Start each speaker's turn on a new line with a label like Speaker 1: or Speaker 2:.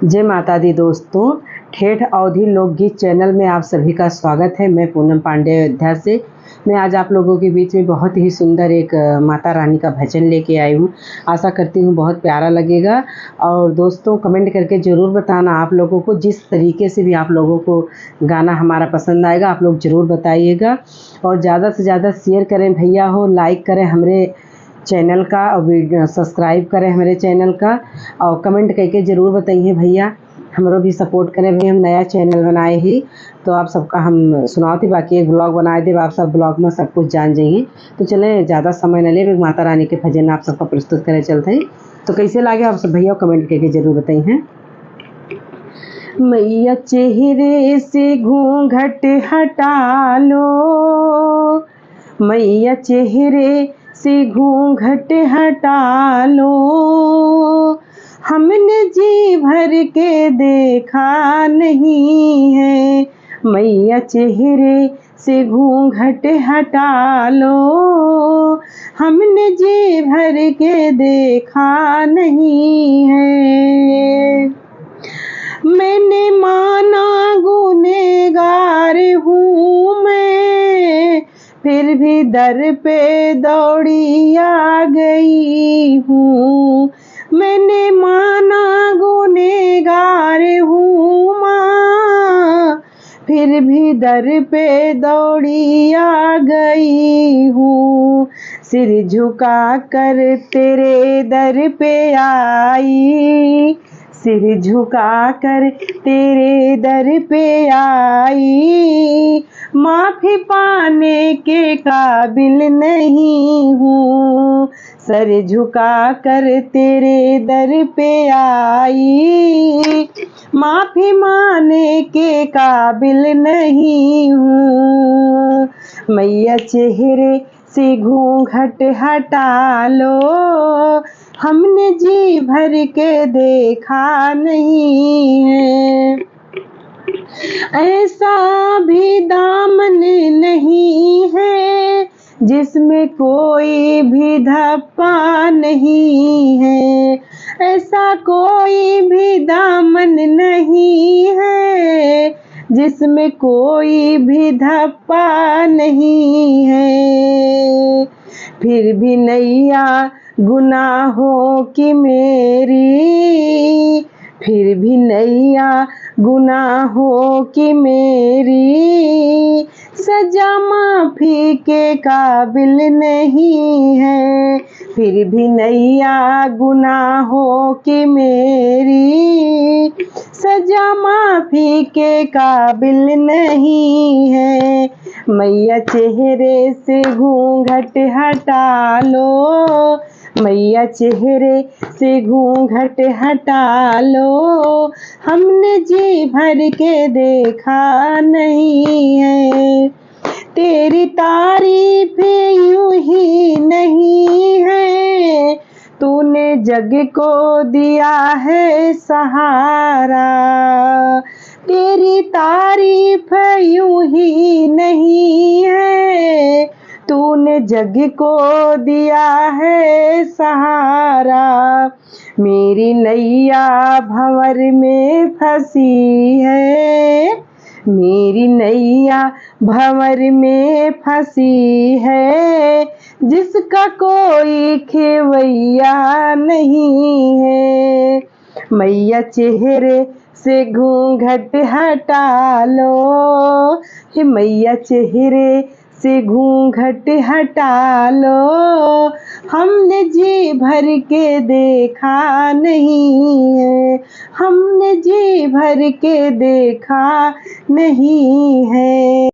Speaker 1: जय माता दी दोस्तों, ठेठ अवधी लोकगीत चैनल में आप सभी का स्वागत है। मैं पूनम पांडे अयोध्या से। मैं आज आप लोगों के बीच में बहुत ही सुंदर एक माता रानी का भजन लेके आई हूँ। आशा करती हूँ बहुत प्यारा लगेगा। और दोस्तों कमेंट करके ज़रूर बताना आप लोगों को जिस तरीके से भी आप लोगों को गाना हमारा पसंद आएगा, आप लोग ज़रूर बताइएगा। और ज़्यादा से ज़्यादा शेयर करें भैया हो, लाइक करें हमारे चैनल का और वीडियो सब्सक्राइब करें हमारे चैनल का। और कमेंट करके ज़रूर बताइए भैया, हमरो भी सपोर्ट करें भैया। हम नया चैनल बनाए ही तो आप सबका हम सुनाते, बाकी एक ब्लॉग बनाए थे, आप सब ब्लॉग में सब कुछ जान जाइए। तो चलें ज़्यादा समय न ले, माता रानी के भजन आप सबका प्रस्तुत करें चलते हैं। तो कैसे लगे आप सब भैया कमेंट करके ज़रूर बताइए। मैया चेहरे से घूंघट हटा लो, मैया चेहरे से घूंघट हटा लो, हमने जी भर के देखा नहीं है। मैया चेहरे से घूंघट हटा लो, हमने जी भर के देखा नहीं है। मैंने माना गुनहगार हूँ मैं, फिर भी दर पे दौड़ी आ गई हूँ। मैंने माना गुनहगार हूँ माँ, फिर भी दर पे दौड़ी आ गई हूँ। सिर झुका कर तेरे दर पे आई, सिर झुका कर तेरे दर पे आई। माफ़ी पाने के काबिल नहीं हूँ, सर झुका कर तेरे दर पे आई। माफ़ी मांगने के काबिल नहीं हूँ। मैया चेहरे से घूंघट हटा लो, हमने जी भर के देखा नहीं है। ऐसा भी दामन नहीं है जिसमें कोई भी धप्पा नहीं है। ऐसा कोई भी दामन नहीं है जिसमें कोई भी धप्पा नहीं है। फिर भी नैया गुनाहों की मेरी, फिर भी नैया गुनाहों की मेरी, सजा माफ़ी के काबिल नहीं है। फिर भी नैया गुनाहों की मेरी, सजा माफ़ी के काबिल नहीं है। मैया चेहरे से घूंघट हटा लो, मैया चेहरे से घूंघट हटा लो, हमने जी भर के देखा नहीं है। तेरी तारीफ यूं ही नहीं है, तूने जग को दिया है सहारा। तेरी तारीफ यूं ही नहीं है, तूने जग को दिया है सहारा। मेरी नैया भंवर में फंसी है, मेरी नैया भंवर में फंसी है, जिसका कोई खेवैया नहीं है। मैया चेहरे से घूंघट हटा लो, हे मैया चेहरे से घूंघट हटा लो, हमने जी भर के देखा नहीं है। हमने जी भर के देखा नहीं है।